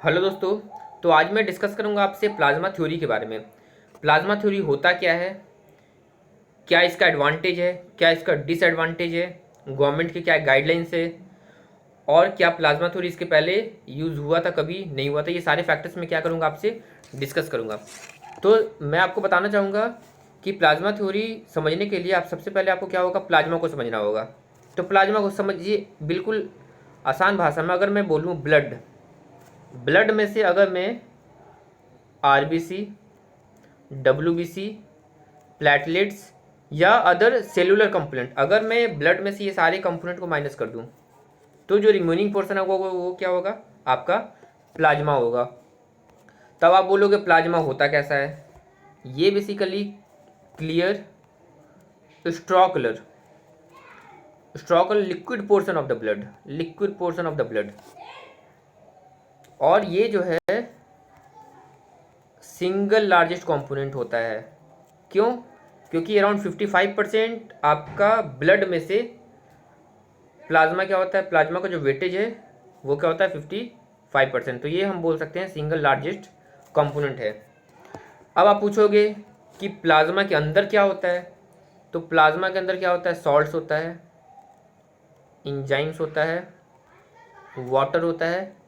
Hello दोस्तों। तो आज मैं डिस्कस करूंगा आपसे प्लाज्मा थ्योरी के बारे में। प्लाज्मा थ्योरी होता क्या है, क्या इसका एडवांटेज है, क्या इसका डिसएडवांटेज है, गवर्नमेंट की क्या गाइडलाइंस है, और क्या प्लाज्मा थ्योरी इसके पहले यूज़ हुआ था, कभी नहीं हुआ था। ये सारे फैक्टर्स मैं क्या करूँगा, आपसे डिस्कस करूँगा। तो मैं आपको बताना चाहूँगा कि प्लाज्मा थ्योरी समझने के लिए आप सबसे पहले आपको क्या होगा, प्लाज्मा को समझना होगा। तो प्लाज्मा को समझिए बिल्कुल आसान भाषा में। अगर मैं बोलूँ ब्लड, ब्लड में से अगर मैं आरबीसी, डब्ल्यूबीसी, प्लेटलेट्स या अदर सेलुलर कंपोनेंट, अगर मैं ब्लड में से ये सारे कंपोनेंट को माइनस कर दूं तो जो रिमेनिंग पोर्शन है वो क्या होगा, आपका प्लाज्मा होगा। तब आप बोलोगे प्लाज्मा होता कैसा है। ये basically clear straw colour straw colour liquid portion of the blood, liquid portion of the blood. और ये जो है सिंगल लार्जेस्ट कंपोनेंट होता है। क्यों? क्योंकि अराउंड 55% आपका ब्लड में से प्लाज्मा क्या होता है, प्लाज्मा का जो वेटेज है वो क्या होता है 55%। तो ये हम बोल सकते हैं सिंगल लार्जेस्ट कंपोनेंट है। अब आप पूछोगे कि प्लाज्मा के अंदर क्या होता है। तो प्लाज्मा के अंदर क्या होता है, सॉल्ट्स होता है, इंजाइम्स होता है, वाटर होता है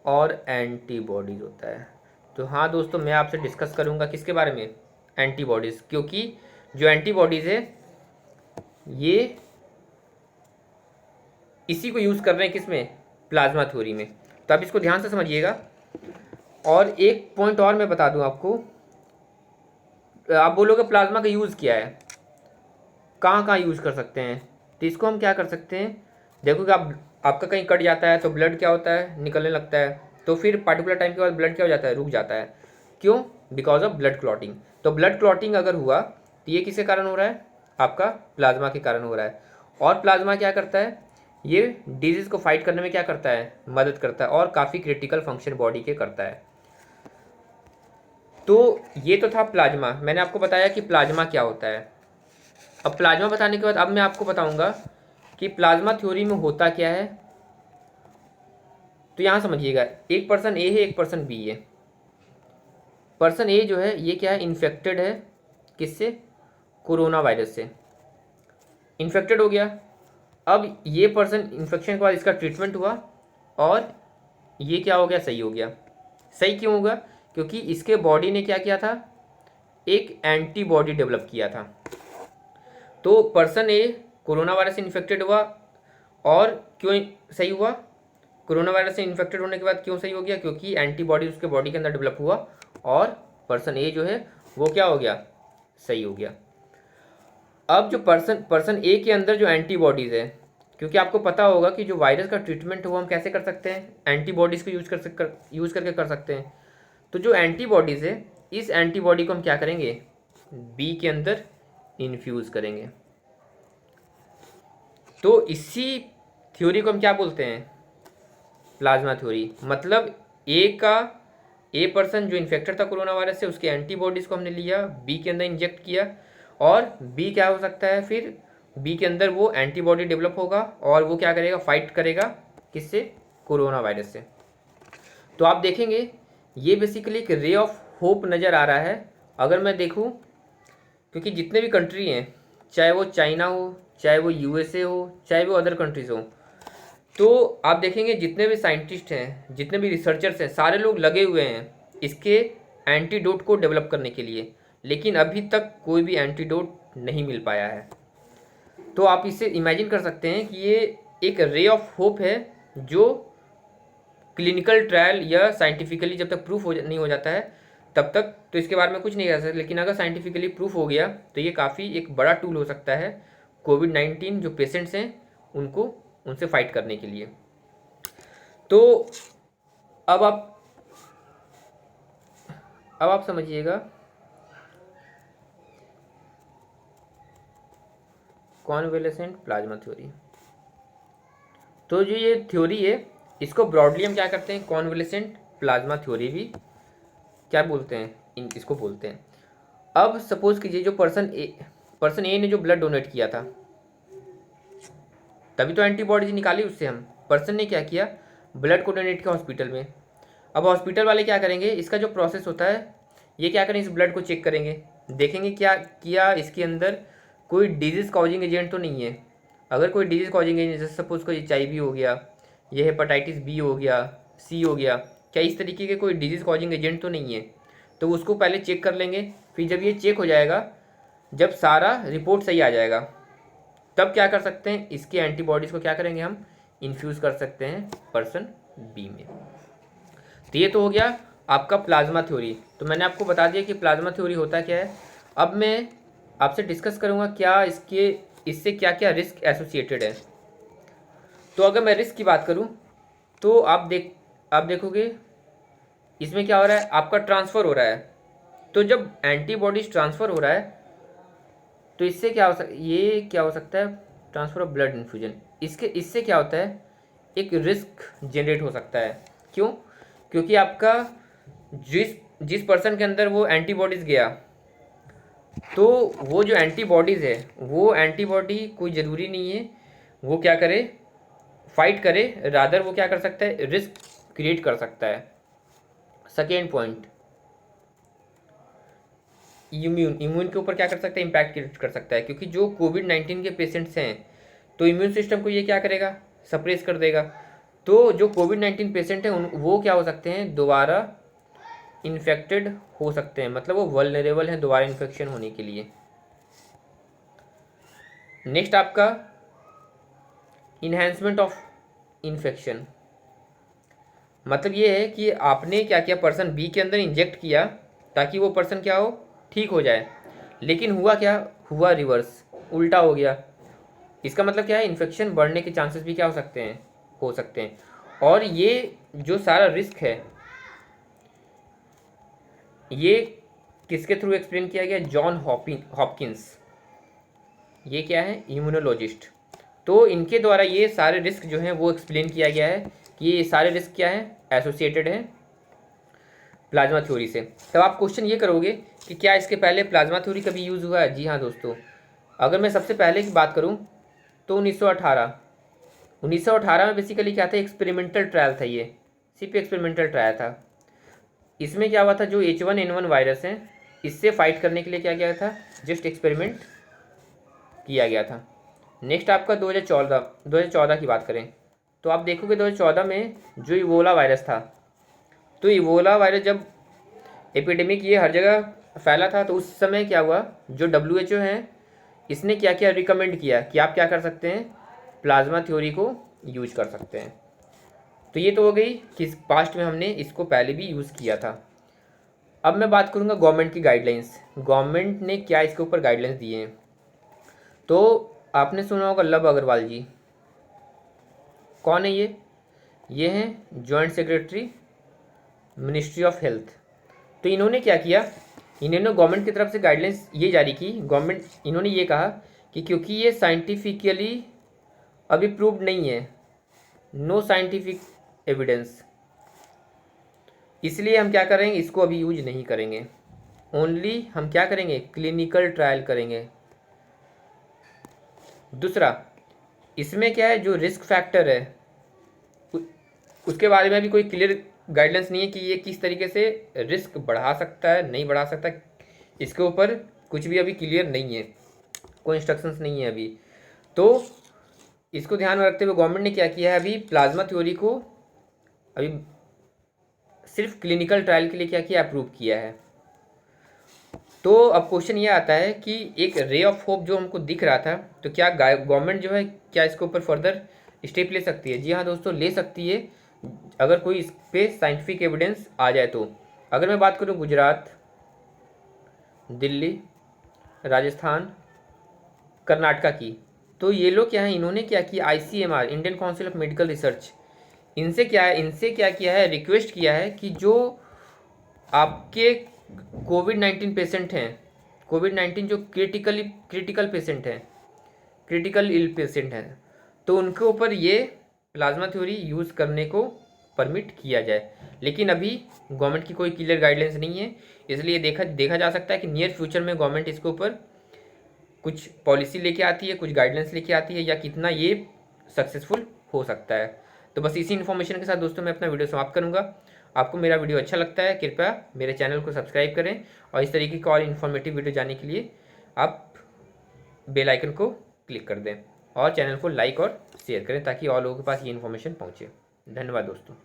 और एंटीबॉडीज़ होता है। तो हाँ दोस्तों, मैं आपसे डिस्कस करूँगा किसके बारे में, एंटीबॉडीज़। क्योंकि जो एंटीबॉडीज़ है ये इसी को यूज़ कर रहे हैं किसमें, प्लाज्मा थ्योरी में। तो आप इसको ध्यान से समझिएगा। और एक पॉइंट और मैं बता दूं आपको। आप बोलोगे प्लाज्मा का यूज़ क्या है, कहाँ कहाँ यूज़ कर सकते हैं। तो इसको हम क्या कर सकते हैं, देखो कि आपका कहीं कट जाता है तो ब्लड क्या होता है, निकलने लगता है। तो फिर पार्टिकुलर टाइम के बाद ब्लड क्या हो जाता है, रुक जाता है। क्यों? Because of blood clotting. तो ब्लड क्लॉटिंग अगर हुआ तो ये किसके कारण हो रहा है, आपका प्लाज्मा के कारण हो रहा है। और प्लाज्मा क्या करता है, ये डिजीज़ को फाइट करने में क्या करता है, मदद करता है, और काफ़ी क्रिटिकल फंक्शन बॉडी के करता है। तो ये तो था प्लाज्मा, मैंने आपको बताया कि प्लाज्मा क्या होता है। अब प्लाज्मा बताने के बाद अब मैं आपको बताऊंगा कि प्लाज्मा थ्योरी में होता क्या है। तो यहाँ समझिएगा, एक पर्सन ए है, एक पर्सन बी है। पर्सन ए जो है ये क्या है, इन्फेक्टेड है, किससे, कोरोना वायरस से इन्फेक्टेड हो गया। अब ये पर्सन इन्फेक्शन के बाद इसका ट्रीटमेंट हुआ और ये क्या हो गया, सही हो गया। सही क्यों होगा, क्योंकि इसके बॉडी ने क्या किया था, एक एंटीबॉडी डेवलप किया था। तो पर्सन ए कोरोना वायरस से इन्फेक्टेड हुआ, और क्यों सही हुआ, कोरोना वायरस से इन्फेक्टेड होने के बाद क्यों सही हो गया, क्योंकि एंटीबॉडी उसके बॉडी के अंदर डेवलप हुआ और पर्सन ए जो है वो क्या हो गया, सही हो गया। अब जो पर्सन ए के अंदर जो एंटीबॉडीज़ है, क्योंकि आपको पता होगा कि जो वायरस का ट्रीटमेंट है वो हम कैसे कर सकते हैं, एंटीबॉडीज़ को यूज़ करके कर सकते हैं। तो जो एंटीबॉडीज़ है, इस एंटीबॉडी को हम क्या करेंगे, बी के अंदर इन्फ्यूज़ करेंगे। तो इसी थ्योरी को हम क्या बोलते हैं, प्लाज्मा थ्योरी। मतलब ए पर्सन जो इन्फेक्टेड था कोरोना वायरस से, उसके एंटीबॉडीज़ को हमने लिया, बी के अंदर इंजेक्ट किया, और बी क्या हो सकता है, फिर बी के अंदर वो एंटीबॉडी डेवलप होगा और वो क्या करेगा, फाइट करेगा किससे, कोरोना वायरस से। तो आप देखेंगे ये बेसिकली एक रे ऑफ होप नज़र आ रहा है। अगर मैं देखूं, क्योंकि जितने भी कंट्री हैं, चाहे वो चाइना हो, चाहे वो यूएसए हो, चाहे वो अदर कंट्रीज़ हो, तो आप देखेंगे जितने भी साइंटिस्ट हैं, जितने भी रिसर्चर्स हैं, सारे लोग लगे हुए हैं इसके एंटीडोट को डेवलप करने के लिए। लेकिन अभी तक कोई भी एंटीडोट नहीं मिल पाया है। तो आप इससे इमेजिन कर सकते हैं कि ये एक रे ऑफ होप है, जो क्लिनिकल ट्रायल या साइंटिफिकली जब तक प्रूफ नहीं हो जाता है तब तक तो इसके बारे में कुछ नहीं कह सकते। लेकिन अगर साइंटिफिकली प्रूफ हो गया तो ये काफ़ी एक बड़ा टूल हो सकता है कोविड-19 जो पेशेंट्स हैं उनको, उनसे फाइट करने के लिए। तो अब आप समझिएगा कॉन्वेलेसेंट प्लाज्मा थ्योरी। तो जो ये थ्योरी है, इसको ब्रॉडली हम क्या करते हैं, कॉन्वेलेसेंट प्लाज्मा थ्योरी भी क्या बोलते हैं, इसको बोलते हैं। अब सपोज कीजिए जो पर्सन ए ने जो ब्लड डोनेट किया था, तभी तो एंटीबॉडीज निकाली उससे हम। पर्सन ने क्या किया, ब्लड को डोनेट किया हॉस्पिटल में। अब हॉस्पिटल वाले क्या करेंगे, इसका जो प्रोसेस होता है ये क्या करें, इस ब्लड को चेक करेंगे, देखेंगे क्या इसके अंदर कोई डिजीज़ कॉजिंग एजेंट तो नहीं है। अगर कोई डिजीज़ कॉजिंग एजेंट, जैसे सपोज कोई HIV हो गया, ये हेपेटाइटिस B हो गया, C हो गया, क्या इस तरीके के कोई डिजीज़ कॉजिंग एजेंट तो नहीं है, तो उसको पहले चेक कर लेंगे। फिर जब ये चेक हो जाएगा, जब सारा रिपोर्ट सही आ जाएगा, तब क्या कर सकते हैं, इसके एंटीबॉडीज़ को क्या करेंगे, हम इन्फ्यूज़ कर सकते हैं पर्सन B में। तो ये तो हो गया आपका प्लाज्मा थ्योरी। तो मैंने आपको बता दिया कि प्लाज्मा थ्योरी होता क्या है। अब मैं आपसे डिस्कस करूँगा क्या इससे क्या क्या रिस्क एसोसिएटेड है। तो अगर मैं रिस्क की बात करूँ तो आप देखोगे इसमें क्या हो रहा है, आपका ट्रांसफ़र हो रहा है। तो जब एंटीबॉडीज ट्रांसफ़र हो रहा है तो इससे क्या हो सकता है, ट्रांसफ़र ऑफ ब्लड इन्फ्यूजन, इससे क्या होता है, एक रिस्क जनरेट हो सकता है। क्यों? क्योंकि आपका जिस पर्सन के अंदर वो एंटीबॉडीज़ गया, तो वो जो एंटीबॉडीज़ है, वो एंटीबॉडी कोई ज़रूरी नहीं है वो क्या करे, फाइट करे, रादर वो क्या कर सकता है, रिस्क क्रिएट कर सकता है। सेकेंड पॉइंट, इम्यून के ऊपर क्या कर सकता है, इम्पैक्ट क्रिएट कर सकता है। क्योंकि जो कोविड-19 के पेशेंट्स हैं, तो इम्यून सिस्टम को ये क्या करेगा, सप्रेस कर देगा। तो जो कोविड-19 पेशेंट हैं वो क्या हो सकते हैं, दोबारा इन्फेक्टेड हो सकते हैं, मतलब वो वल्नरेबल हैं दोबारा इन्फेक्शन होने के लिए। नेक्स्ट आपका इन्हेंसमेंट ऑफ इन्फेक्शन, मतलब ये है कि आपने क्या किया, पर्सन बी के अंदर इंजेक्ट किया ताकि वो पर्सन क्या हो, ठीक हो जाए, लेकिन हुआ क्या, हुआ रिवर्स, उल्टा हो गया। इसका मतलब क्या है, इन्फेक्शन बढ़ने के चांसेस भी क्या हो सकते हैं। और ये जो सारा रिस्क है ये किसके थ्रू एक्सप्लेन किया गया, जॉन हॉपकिंस, ये क्या है, इम्यूनोलॉजिस्ट। तो इनके द्वारा ये सारे रिस्क जो हैं वो एक्सप्लेन किया गया है कि ये सारे रिस्क क्या हैं, एसोसिएटेड हैं प्लाज्मा थ्योरी से। तब आप क्वेश्चन ये करोगे कि क्या इसके पहले प्लाज्मा थ्योरी कभी यूज़ हुआ है। जी हाँ दोस्तों, अगर मैं सबसे पहले की बात करूँ तो 1918 में बेसिकली क्या था, एक्सपेरिमेंटल ट्रायल था, ये सिर्फ एक्सपेरिमेंटल ट्रायल था। इसमें क्या हुआ था, जो H1N1 वायरस है इससे फाइट करने के लिए क्या किया था, जस्ट एक्सपेरिमेंट किया गया था। नेक्स्ट आपका 2014 की बात करें तो आप देखोगे 2014 में जो इबोला वायरस था, तो इबोला वायरस जब एपिडेमिक ये हर जगह फैला था, तो उस समय क्या हुआ, जो WHO है इसने क्या क्या रिकमेंड किया कि आप क्या कर सकते हैं, प्लाज्मा थ्योरी को यूज कर सकते हैं। तो ये तो हो गई कि पास्ट में हमने इसको पहले भी यूज़ किया था। अब मैं बात करूँगा गवर्नमेंट की गाइडलाइंस, गवर्नमेंट ने क्या इसके ऊपर गाइडलाइंस दिए हैं। तो आपने सुना होगा लव अग्रवाल जी, कौन है ये हैं joint secretary ministry of health. तो इन्होंने क्या किया, इन्होंने गवर्नमेंट की तरफ से गाइडलाइंस ये जारी की। इन्होंने ये कहा कि क्योंकि ये साइंटिफिकली अभी प्रूव्ड नहीं है, नो साइंटिफिक एविडेंस, इसलिए हम क्या करेंगे, इसको अभी यूज नहीं करेंगे। ओनली हम क्या करेंगे, क्लिनिकल ट्रायल करेंगे। दूसरा, इसमें क्या है, जो रिस्क फैक्टर है उसके बारे में भी कोई क्लियर गाइडेंस नहीं है कि ये किस तरीके से रिस्क बढ़ा सकता है, नहीं बढ़ा सकता, इसके ऊपर कुछ भी अभी क्लियर नहीं है, कोई इंस्ट्रक्शंस नहीं है अभी। तो इसको ध्यान में रखते हुए गवर्नमेंट ने क्या किया है, अभी प्लाज्मा थ्योरी को अभी सिर्फ क्लिनिकल ट्रायल के लिए क्या किया, अप्रूव किया है। तो अब क्वेश्चन ये आता है कि एक रे ऑफ होप जो हमको दिख रहा था, तो क्या गवर्नमेंट जो है क्या इसके ऊपर फर्दर स्टेप ले सकती है। जी हाँ दोस्तों, ले सकती है अगर कोई इस पे साइंटिफिक एविडेंस आ जाए तो। अगर मैं बात करूँ गुजरात, दिल्ली, राजस्थान, कर्नाटका की, तो ये लोग क्या है, इन्होंने क्या किया, ICMR, Indian council of medical research, इनसे क्या किया है, रिक्वेस्ट किया है कि जो आपके कोविड-19 पेशेंट हैं, कोविड-19 जो क्रिटिकल पेशेंट हैं, क्रिटिकल इल पेशेंट हैं, तो उनके ऊपर ये प्लाज्मा थ्योरी यूज़ करने को परमिट किया जाए। लेकिन अभी गवर्नमेंट की कोई क्लियर गाइडलाइंस नहीं है, इसलिए देखा जा सकता है कि नियर फ्यूचर में गवर्नमेंट इसके ऊपर कुछ पॉलिसी लेके आती है, कुछ गाइडलाइंस लेके आती है, या कितना ये सक्सेसफुल हो सकता है। तो बस इसी इन्फॉर्मेशन के साथ दोस्तों मैं अपना वीडियो समाप्त करूँगा। आपको मेरा वीडियो अच्छा लगता है कृपया मेरे चैनल को सब्सक्राइब करें और इस तरीके की और इन्फॉर्मेटिव वीडियो जानने के लिए आप बेल आइकन को क्लिक कर दें और चैनल को लाइक और शेयर करें ताकि और लोगों के पास ये इन्फॉर्मेशन पहुँचे। धन्यवाद दोस्तों।